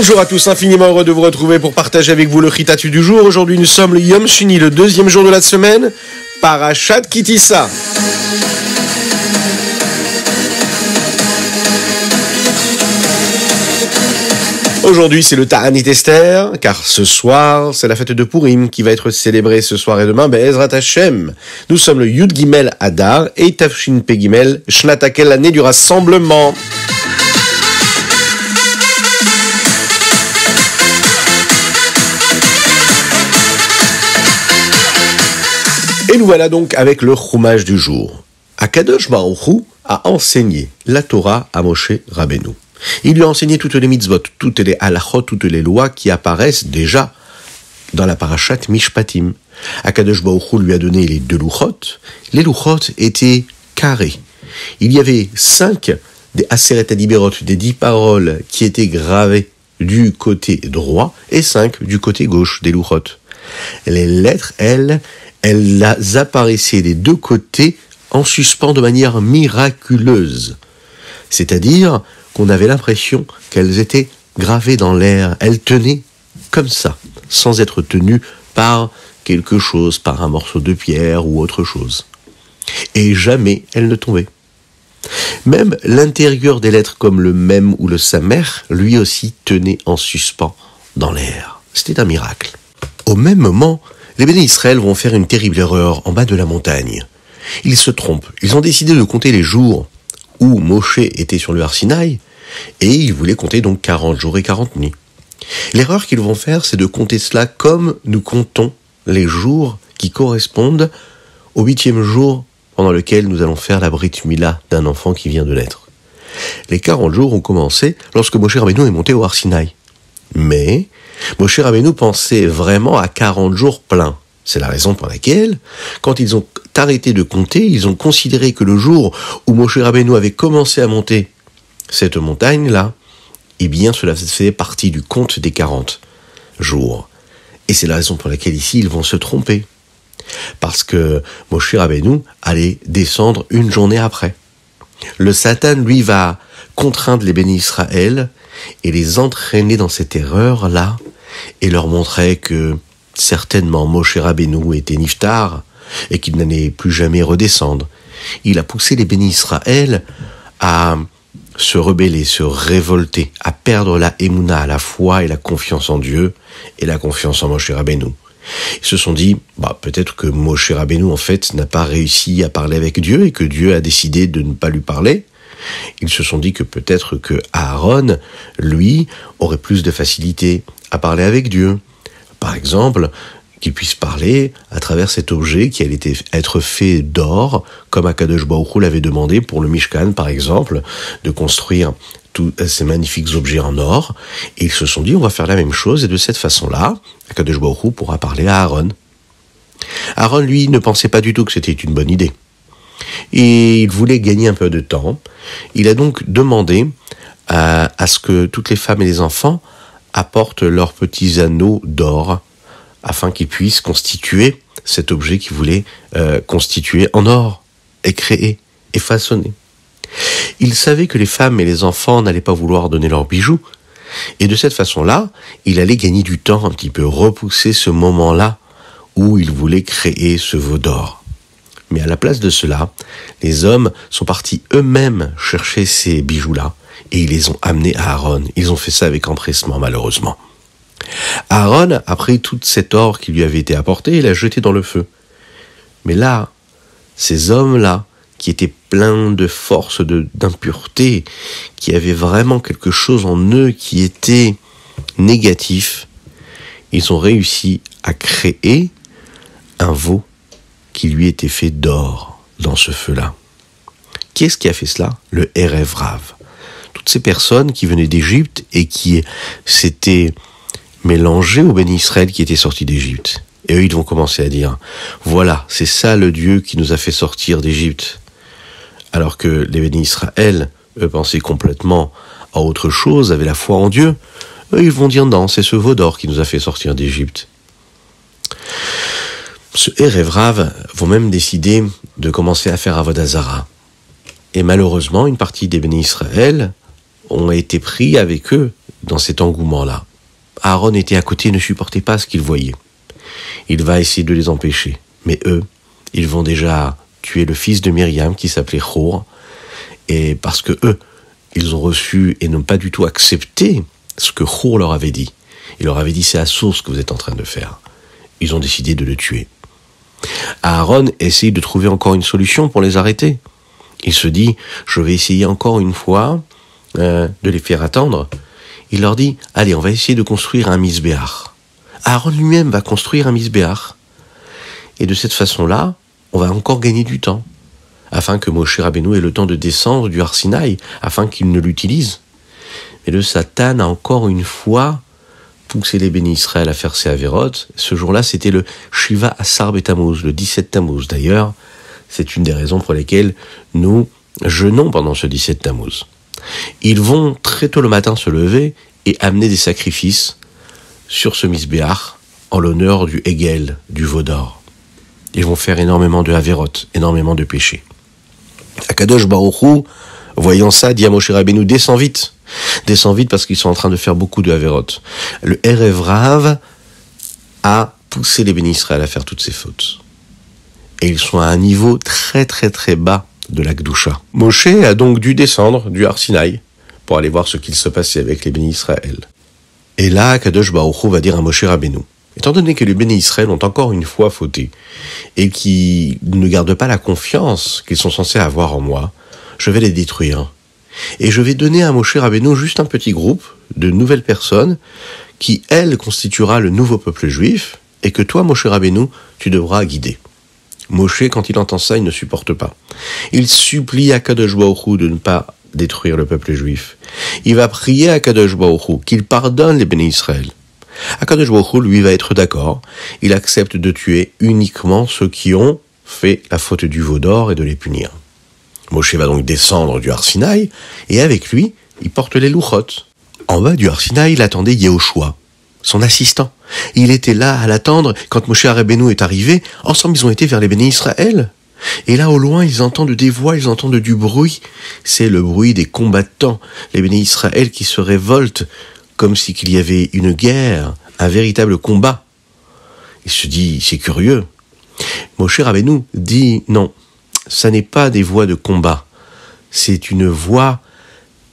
Bonjour à tous, infiniment heureux de vous retrouver pour partager avec vous le Chitatu du jour. Aujourd'hui nous sommes le Yom Shini, le deuxième jour de la semaine, Parashat Ki Tisa. Aujourd'hui c'est le Ta'anit Esther, car ce soir c'est la fête de Purim qui va être célébrée ce soir et demain, Be'ezrat Hashem. Nous sommes le Yud Gimel Adar et Tafshin Pe Gimel, Shnatakel, l'année du rassemblement. Et nous voilà donc avec le Chumash du jour. Akadosh Baruch Hu a enseigné la Torah à Moshe Rabbeinu. Il lui a enseigné toutes les mitzvot, toutes les halachot, toutes les lois qui apparaissent déjà dans la parashat Mishpatim. Akadosh Baruch Hu lui a donné les 2 louchot. Les louchot étaient carrés. Il y avait 5 des Aseret Adiberot, des 10 paroles qui étaient gravées du côté droit et 5 du côté gauche des louchot. Les lettres, elles apparaissaient des 2 côtés en suspens de manière miraculeuse. C'est-à-dire qu'on avait l'impression qu'elles étaient gravées dans l'air. Elles tenaient comme ça, sans être tenues par quelque chose, par un morceau de pierre ou autre chose. Et jamais elles ne tombaient. Même l'intérieur des lettres comme le mem ou le samer, lui aussi tenait en suspens dans l'air. C'était un miracle. Au même moment, les béné Israël vont faire une terrible erreur en bas de la montagne. Ils se trompent. Ils ont décidé de compter les jours où Moshe était sur le Har Sinaï, et ils voulaient compter donc 40 jours et 40 nuits. L'erreur qu'ils vont faire, c'est de compter cela comme nous comptons les jours qui correspondent au 8e jour pendant lequel nous allons faire la Brit Mila d'un enfant qui vient de naître. Les 40 jours ont commencé lorsque Moshe Rabbeinu est monté au Har Sinaï. Mais Moshe Rabbeinu pensait vraiment à 40 jours pleins. C'est la raison pour laquelle, quand ils ont arrêté de compter, ils ont considéré que le jour où Moshe Rabbeinu avait commencé à monter cette montagne-là, eh bien cela faisait partie du compte des 40 jours. Et c'est la raison pour laquelle ici ils vont se tromper. Parce que Moshe Rabbeinu allait descendre une journée après. Le Satan, lui, va contraindre les béné Israël et les entraîner dans cette erreur-là et leur montrer que certainement Moshe Rabbeinu était niftar et qu'il n'allait plus jamais redescendre. Il a poussé les béné Israël à se rebeller, se révolter, à perdre la émouna, la foi et la confiance en Dieu et la confiance en Moshe Rabbeinu. Ils se sont dit, peut-être que Moshe Rabbeinu en fait n'a pas réussi à parler avec Dieu et que Dieu a décidé de ne pas lui parler. Ils se sont dit que peut-être que Aaron, lui, aurait plus de facilité à parler avec Dieu. Par exemple, qu'il puisse parler à travers cet objet qui allait être fait d'or, comme Akadosh Baruch Hu l'avait demandé pour le Mishkan, par exemple, de construire tous ces magnifiques objets en or. Et ils se sont dit, on va faire la même chose, et de cette façon-là, Akadosh Baruch Hu pourra parler à Aaron. Aaron, lui, ne pensait pas du tout que c'était une bonne idée. Et il voulait gagner un peu de temps. Il a donc demandé à ce que toutes les femmes et les enfants apportent leurs petits anneaux d'or afin qu'ils puissent constituer cet objet qu'ils voulaient constituer en or et créer et façonner. Il savait que les femmes et les enfants n'allaient pas vouloir donner leurs bijoux et de cette façon-là, il allait gagner du temps un petit peu, repousser ce moment-là où il voulait créer ce veau d'or. Mais à la place de cela, les hommes sont partis eux-mêmes chercher ces bijoux-là et ils les ont amenés à Aaron. Ils ont fait ça avec empressement, malheureusement. Aaron a pris tout cet or qui lui avait été apporté et l'a jeté dans le feu. Mais là, ces hommes-là, qui étaient pleins de force, d'impureté, qui avaient vraiment quelque chose en eux qui était négatif, ils ont réussi à créer un veau qui lui était fait d'or dans ce feu-là. Qui est-ce qui a fait cela ? Le Erev Rav. Toutes ces personnes qui venaient d'Égypte et qui s'étaient mélangées aux béné Israël qui étaient sortis d'Égypte. Et eux, ils vont commencer à dire, voilà, c'est ça le Dieu qui nous a fait sortir d'Égypte. Alors que les béné Israël, eux, pensaient complètement à autre chose, avaient la foi en Dieu. Eux, ils vont dire, non, c'est ce veau d'or qui nous a fait sortir d'Égypte. Ce Erev Rav vont même décider de commencer à faire Avodah Zara. Et malheureusement, une partie des béné Israël ont été pris avec eux dans cet engouement-là. Aaron était à côté et ne supportait pas ce qu'il voyait. Il va essayer de les empêcher. Mais eux, ils vont déjà tuer le fils de Myriam qui s'appelait Hur. Et parce que eux, ils ont reçu et n'ont pas du tout accepté ce que Hur leur avait dit. Il leur avait dit, c'est à source ce que vous êtes en train de faire. Ils ont décidé de le tuer. Aaron essaye de trouver encore une solution pour les arrêter. Il se dit, je vais essayer encore une fois de les faire attendre. Il leur dit, allez, on va essayer de construire un misbéach. Aaron lui-même va construire un misbéach. Et de cette façon-là, on va encore gagner du temps, afin que Moshe Rabbeinu ait le temps de descendre du Har Sinaï, afin qu'il ne l'utilise. Mais le Satan a encore une fois poussé les bénis Israël à faire ses avérots. Ce jour-là, c'était le Shiva Asar Betammuz, le 17 Tammuz. D'ailleurs, c'est une des raisons pour lesquelles nous jeûnons pendant ce 17 Tammuz. Ils vont très tôt le matin se lever et amener des sacrifices sur ce misbéach en l'honneur du Hegel, du veau d'or. Ils vont faire énormément de avérots, énormément de péchés. Akadosh Baruch Hu, voyant ça, dit à Moshe Rabbeinu, descends vite parce qu'ils sont en train de faire beaucoup de avérots. Le Erev Rav a poussé les bénis Israël à faire toutes ces fautes. Et ils sont à un niveau très très très bas de la Gdusha. Moshe a donc dû descendre du Har Sinaï pour aller voir ce qu'il se passait avec les bénis Israël. Et là, Kadosh Baruch Hu va dire à Moshe Rabbeinu, étant donné que les bénis Israël ont encore une fois fauté et qu'ils ne gardent pas la confiance qu'ils sont censés avoir en moi, je vais les détruire. Et je vais donner à Moshe Rabbeinu juste un petit groupe de nouvelles personnes qui, elle, constituera le nouveau peuple juif et que toi, Moshe Rabbeinu, tu devras guider. Moshe, quand il entend ça, il ne supporte pas. Il supplie à Kadosh Baruch Hu de ne pas détruire le peuple juif. Il va prier à Kadosh Baruch Hu qu'il pardonne les bénis Israël. Akadosh Baruch Hu, lui, va être d'accord. Il accepte de tuer uniquement ceux qui ont fait la faute du veau d'or et de les punir. Moshe va donc descendre du Har Sinaï, et avec lui, il porte les louchot. En bas du Har Sinaï, il attendait Yehoshua, son assistant. Il était là à l'attendre quand Moshe Rabbeinu est arrivé. Ensemble, ils ont été vers les bénis Israël. Et là, au loin, ils entendent des voix, ils entendent du bruit. C'est le bruit des combattants, les bénis Israël qui se révoltent, comme si qu'il y avait une guerre, un véritable combat. Il se dit, c'est curieux. Moshe Rabbeinu dit, non, ça n'est pas des voix de combat, c'est une voix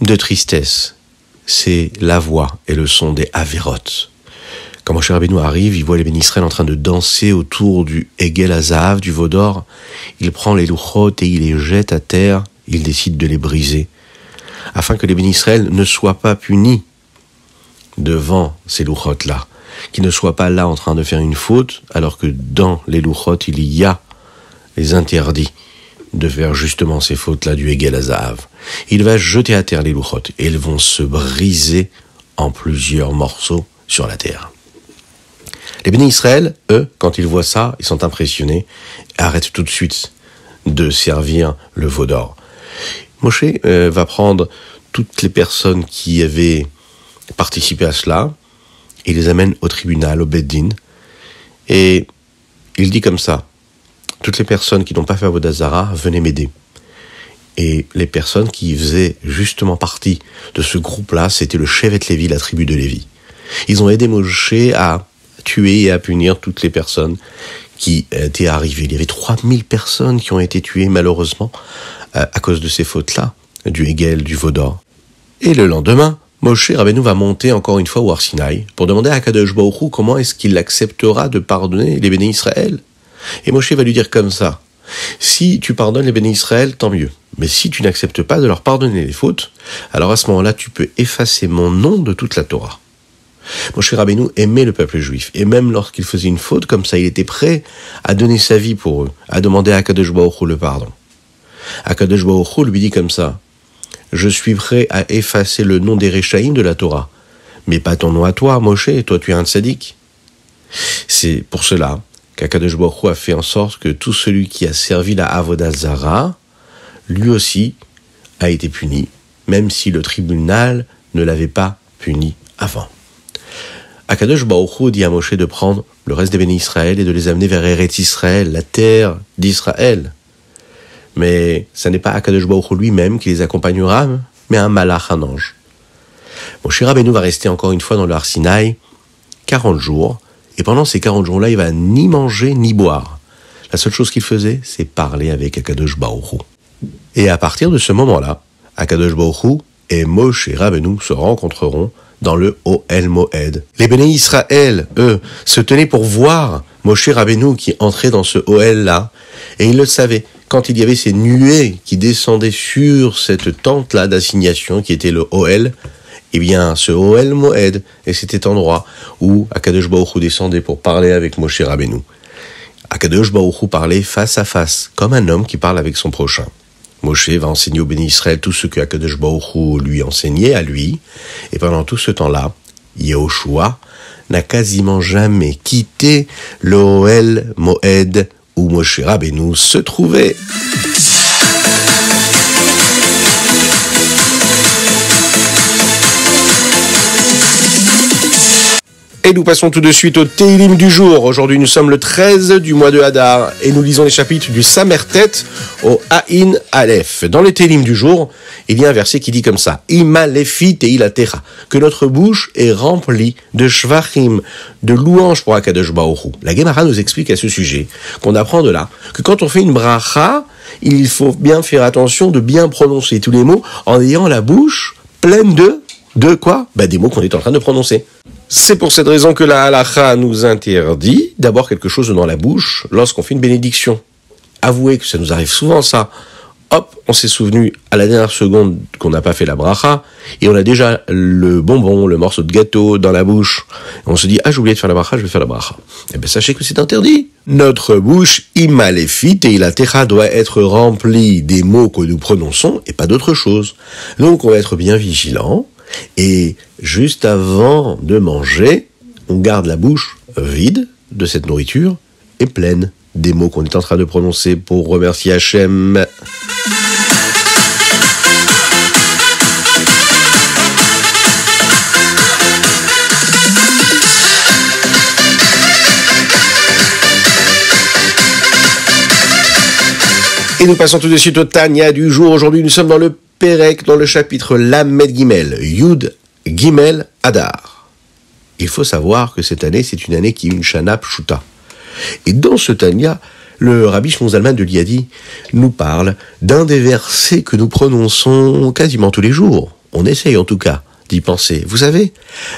de tristesse. C'est la voix et le son des avérots. Quand Moshe Rabbeinu arrive, il voit les bénis Israël en train de danser autour du Hegel Hazahav, du veau d'or. Il prend les louchot et il les jette à terre. Il décide de les briser, afin que les bénis Israël ne soient pas punis devant ces louchot-là, qui ne soient pas là en train de faire une faute, alors que dans les louchot, il y a les interdits de faire justement ces fautes-là du Hegel Hazahav. Il va jeter à terre les louchot, et elles vont se briser en plusieurs morceaux sur la terre. Les bénis Israël, eux, quand ils voient ça, ils sont impressionnés, et arrêtent tout de suite de servir le veau d'or. Moshe va prendre toutes les personnes qui avaient participé à cela, il les amène au tribunal, au Beddin, et il dit comme ça, toutes les personnes qui n'ont pas fait Avodah Zara, venez m'aider. Et les personnes qui faisaient justement partie de ce groupe-là, c'était le Shevet Lévi, la tribu de Lévi. Ils ont aidé Moshe à tuer et à punir toutes les personnes qui étaient arrivées. Il y avait 3000 personnes qui ont été tuées, malheureusement, à cause de ces fautes-là, du Hegel, du veau d'or. Et le lendemain, Moshe Rabbeinu va monter encore une fois au Har Sinaï pour demander à Kadosh Baruch Hu comment est-ce qu'il acceptera de pardonner les bénis Israël. Et Moshe va lui dire comme ça, si tu pardonnes les bénis Israël, tant mieux. Mais si tu n'acceptes pas de leur pardonner les fautes, alors à ce moment-là, tu peux effacer mon nom de toute la Torah. Moshe Rabbeinu aimait le peuple juif, et même lorsqu'il faisait une faute comme ça, il était prêt à donner sa vie pour eux, à demander à Kadosh Baruch Hu le pardon. Kadosh Baruch Hu lui dit comme ça, je suis prêt à effacer le nom des Réchaïm de la Torah, mais pas ton nom à toi, Moshe, toi tu es un tzaddik. C'est pour cela qu'Akadosh Baruch Hu a fait en sorte que tout celui qui a servi la Avodah Zara, lui aussi, a été puni, même si le tribunal ne l'avait pas puni avant. Akadosh Baruch Hu dit à Moshe de prendre le reste des bénis Israël et de les amener vers Eretz Israël, la terre d'Israël. Mais ce n'est pas Akadosh Baruch Hu lui-même qui les accompagnera, mais un malach, un ange. Moshe Rabbeinu va rester encore une fois dans le Har Sinaï 40 jours, et pendant ces 40 jours-là, il va ni manger ni boire. La seule chose qu'il faisait, c'est parler avec Akadosh Baruch Hu. Et à partir de ce moment-là, Akadosh Baruch Hu et Moshe Rabbeinu se rencontreront dans le Ohel Moed. Les Béné Israël, eux, se tenaient pour voir Moshe Rabbeinu qui entrait dans ce Ohel-là, et ils le savaient. Quand il y avait ces nuées qui descendaient sur cette tente-là d'assignation qui était le Ohel, eh bien, ce Ohel Moed est cet endroit où Akadosh Baruch Hu descendait pour parler avec Moshe Rabbeinu. Akadosh Baruch Hu parlait face à face, comme un homme qui parle avec son prochain. Moshe va enseigner au Béné Israël tout ce que Akadosh Baruch Hu lui enseignait à lui, et pendant tout ce temps-là, Yehoshua n'a quasiment jamais quitté le Ohel Moed où Moshe Rabbeinu se trouvait. Et nous passons tout de suite au Teilim du jour. Aujourd'hui, nous sommes le 13 du mois de Hadar et nous lisons les chapitres du Samertet au Aïn Aleph. Dans les Teilim du jour, il y a un verset qui dit comme ça: Ima lefi teilatecha, que notre bouche est remplie de shvachim, de louanges pour Akadosh Baruch Hu. La Gemara nous explique à ce sujet qu'on apprend de là que quand on fait une bracha, il faut bien faire attention de bien prononcer tous les mots en ayant la bouche pleine de quoi? Des mots qu'on est en train de prononcer. C'est pour cette raison que la halakha nous interdit d'avoir quelque chose dans la bouche lorsqu'on fait une bénédiction. Avouez que ça nous arrive souvent ça. Hop, on s'est souvenu à la dernière seconde qu'on n'a pas fait la bracha, et on a déjà le bonbon, le morceau de gâteau dans la bouche. Et on se dit, j'ai oublié de faire la bracha, je vais faire la bracha. Eh bien, sachez que c'est interdit. Notre bouche, imalefit et ilatecha, doit être remplie des mots que nous prononçons et pas d'autre chose. Donc, on va être bien vigilant. Et juste avant de manger, on garde la bouche vide de cette nourriture et pleine des mots qu'on est en train de prononcer pour remercier Hachem. Et nous passons tout de suite au Tanya du jour. Aujourd'hui, nous sommes dans le Pérec, dans le chapitre Lamed Gimel, Yud Gimel Adar. Il faut savoir que cette année, c'est une année qui est une Shana Pshuta. Et dans ce Tanya, le Rabbi Shimon Zalman de Liadi nous parle d'un des versets que nous prononçons quasiment tous les jours. On essaye en tout cas d'y penser. Vous savez,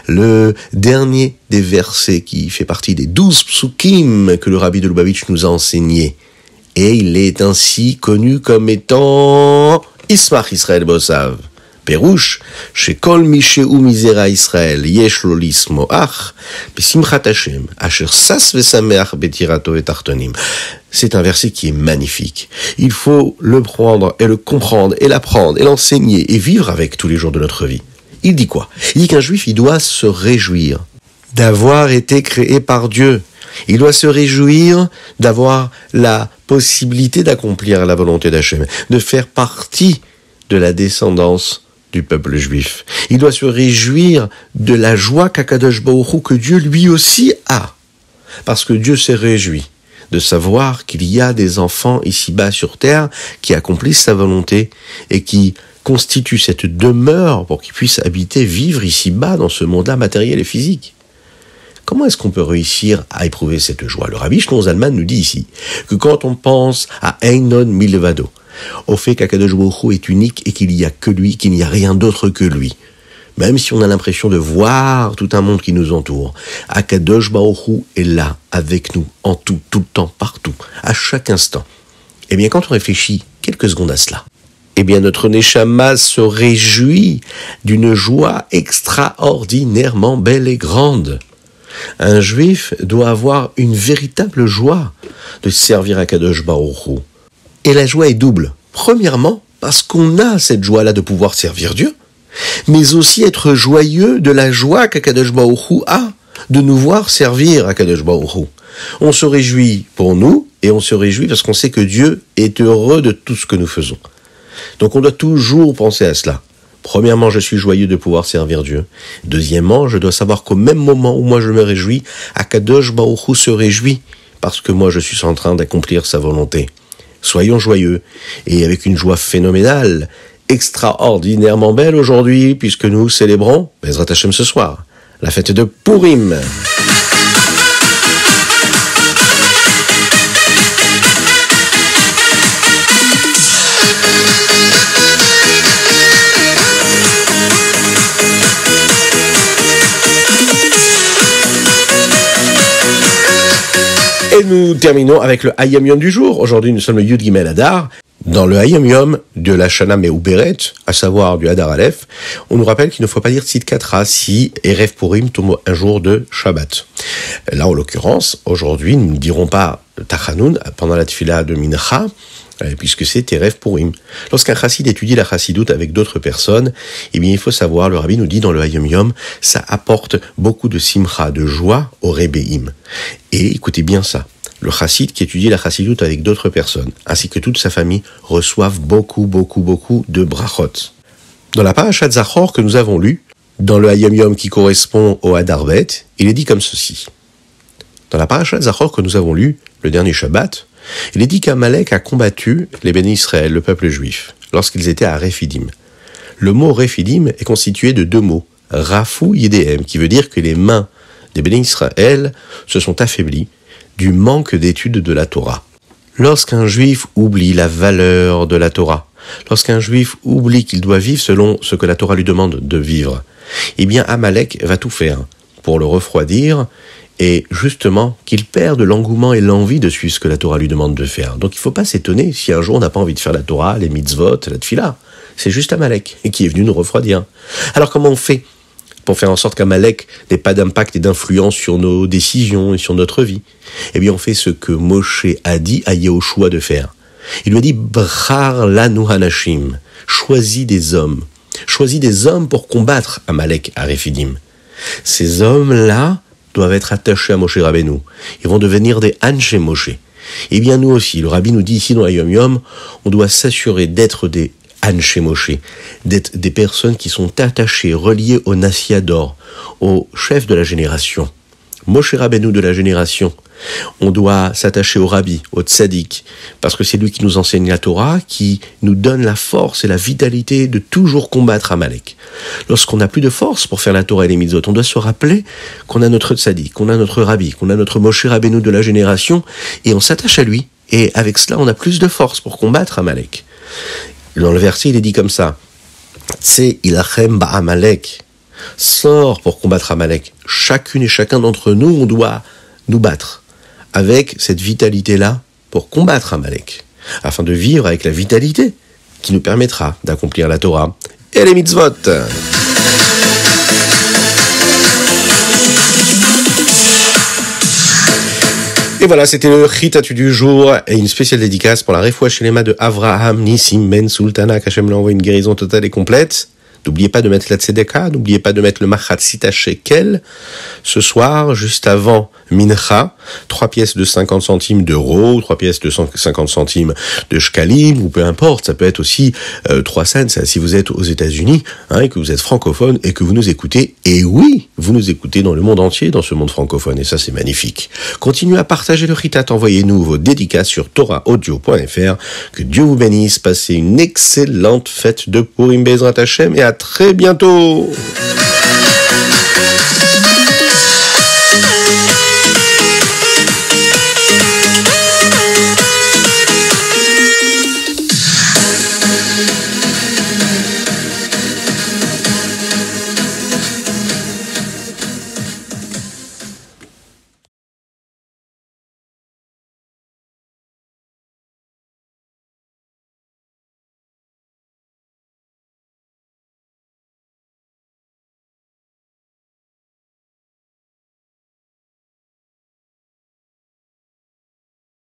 le dernier des versets qui fait partie des 12 psukim que le Rabbi de Lubavitch nous a enseigné. Et il est ainsi connu comme étant Ismach Israël Bosav. Perouche, chez Kol Misheu Mizera Israël, Yesh lo lismoach, Besimchat Hashem, Asher Sas Vesameach Betirato et Tartonim. C'est un verset qui est magnifique. Il faut le prendre et le comprendre et l'apprendre et l'enseigner et vivre avec tous les jours de notre vie. Il dit quoi? Il dit qu'un juif, il doit se réjouir d'avoir été créé par Dieu. Il doit se réjouir d'avoir la possibilité d'accomplir la volonté d'Hachem, de faire partie de la descendance du peuple juif. Il doit se réjouir de la joie qu'Akadosh Baruch Hu, que Dieu lui aussi a. Parce que Dieu s'est réjoui de savoir qu'il y a des enfants ici-bas sur terre qui accomplissent sa volonté et qui constituent cette demeure pour qu'ils puissent habiter, vivre ici-bas dans ce monde-là matériel et physique. Comment est-ce qu'on peut réussir à éprouver cette joie? Le Rabbi Shimon Zalman nous dit ici que quand on pense à Einon Milvado, au fait qu'Akadosh Baruch Hu est unique et qu'il n'y a que lui, qu'il n'y a rien d'autre que lui, même si on a l'impression de voir tout un monde qui nous entoure, Akadosh Baruch Hu est là, avec nous, en tout le temps, partout, à chaque instant. Eh bien, quand on réfléchit quelques secondes à cela, eh bien, notre Neshama se réjouit d'une joie extraordinairement belle et grande. Un juif doit avoir une véritable joie de servir Akadosh Baruch Hu. Et la joie est double. Premièrement, parce qu'on a cette joie-là de pouvoir servir Dieu, mais aussi être joyeux de la joie qu'Akadosh Baruch Hu a de nous voir servir Akadosh Baruch Hu. On se réjouit pour nous, et on se réjouit parce qu'on sait que Dieu est heureux de tout ce que nous faisons. Donc on doit toujours penser à cela. Premièrement, je suis joyeux de pouvoir servir Dieu. Deuxièmement, je dois savoir qu'au même moment où moi je me réjouis, Akadosh Baruch Hu se réjouit parce que moi je suis en train d'accomplir sa volonté. Soyons joyeux et avec une joie phénoménale extraordinairement belle aujourd'hui, puisque nous célébrons, Bezrat Hashem ce soir, la fête de Purim. Et nous terminons avec le Hayom Yom du jour. Aujourd'hui, nous sommes le Yud Gimel Adar. Dans le Hayom Yom de la Shana Me'uberet, à savoir du Hadar Aleph, on nous rappelle qu'il ne faut pas dire Tzidkat Ra si Erev Purim tombe un jour de Shabbat. Là, en l'occurrence, aujourd'hui, nous ne dirons pas Tachanun pendant la Tfila de Mincha, puisque c'est Erev Purim. Lorsqu'un chassid étudie la chassidoute avec d'autres personnes, eh bien, il faut savoir, le rabbi nous dit dans le Hayom Yom, ça apporte beaucoup de simcha, de joie au Rebbeim. Et écoutez bien ça. Le chassid qui étudie la chassidoute avec d'autres personnes, ainsi que toute sa famille, reçoivent beaucoup de brachot. Dans la parashat Zachor que nous avons lue, dans le Hayom Yom qui correspond au Hadar Bet, il est dit comme ceci. Dans la parashat Zachor que nous avons lue, le dernier Shabbat, il est dit qu'Amalek a combattu les Béné Israël, le peuple juif, lorsqu'ils étaient à Rephidim. Le mot Rephidim est constitué de deux mots, Rafu Yidéhem, qui veut dire que les mains des Béné Israël se sont affaiblies du manque d'étude de la Torah. Lorsqu'un juif oublie la valeur de la Torah, lorsqu'un juif oublie qu'il doit vivre selon ce que la Torah lui demande de vivre, eh bien Amalek va tout faire pour le refroidir et justement qu'il perde l'engouement et l'envie de suivre ce que la Torah lui demande de faire. Donc il ne faut pas s'étonner si un jour on n'a pas envie de faire la Torah, les mitzvot, la tfila. C'est juste Amalek qui est venu nous refroidir. Alors comment on fait pour faire en sorte qu'Amalek n'ait pas d'impact et d'influence sur nos décisions et sur notre vie? Eh bien, on fait ce que Moshe a dit à Yehoshua de faire. Il lui a dit « Bchar lanu hanashim » « Choisis des hommes. Choisis des hommes pour combattre Amalek à Rephidim. » Ces hommes-là doivent être attachés à Moshe Rabbeinu. Ils vont devenir des Anshe Moshe. Eh bien, nous aussi, le Rabbi nous dit ici dans Hayom Yom, on doit s'assurer d'être des Anshe Moshe, d'être des personnes qui sont attachées, reliées au Nasiador, au chef de la génération. Moshe Rabbeinu de la génération. On doit s'attacher au Rabbi, au Tzadik, parce que c'est lui qui nous enseigne la Torah, qui nous donne la force et la vitalité de toujours combattre Amalek. Lorsqu'on n'a plus de force pour faire la Torah et les mitzvot, on doit se rappeler qu'on a notre Tzadik, qu'on a notre Rabbi, qu'on a notre Moshe Rabbeinu de la génération, et on s'attache à lui. Et avec cela, on a plus de force pour combattre Amalek. Dans le verset, il est dit comme ça. Tse ilachem ba'amalek. Sors pour combattre Amalek. Chacune et chacun d'entre nous, on doit nous battre avec cette vitalité-là pour combattre Amalek, afin de vivre avec la vitalité qui nous permettra d'accomplir la Torah et les mitzvot. Et voilà, c'était le Chitatu du jour et une spéciale dédicace pour la Refoua Shelema de Avraham Nissim Ben Sultana, qu'Hachem lui envoie une guérison totale et complète. N'oubliez pas de mettre la tzedeka, n'oubliez pas de mettre le machatzita shekel. Ce soir, juste avant Mincha, 3 pièces de 50 centimes d'euros, 3 pièces de 50 centimes de shkalim, ou peu importe, ça peut être aussi 3 cents, si vous êtes aux États-Unis, et que vous êtes francophone, et que vous nous écoutez, et oui, vous nous écoutez dans le monde entier, dans ce monde francophone, et ça c'est magnifique. Continuez à partager le Ritat, envoyez-nous vos dédicaces sur torahaudio.fr, que Dieu vous bénisse, passez une excellente fête de Purim Bezrat Hashem, et à très bientôt.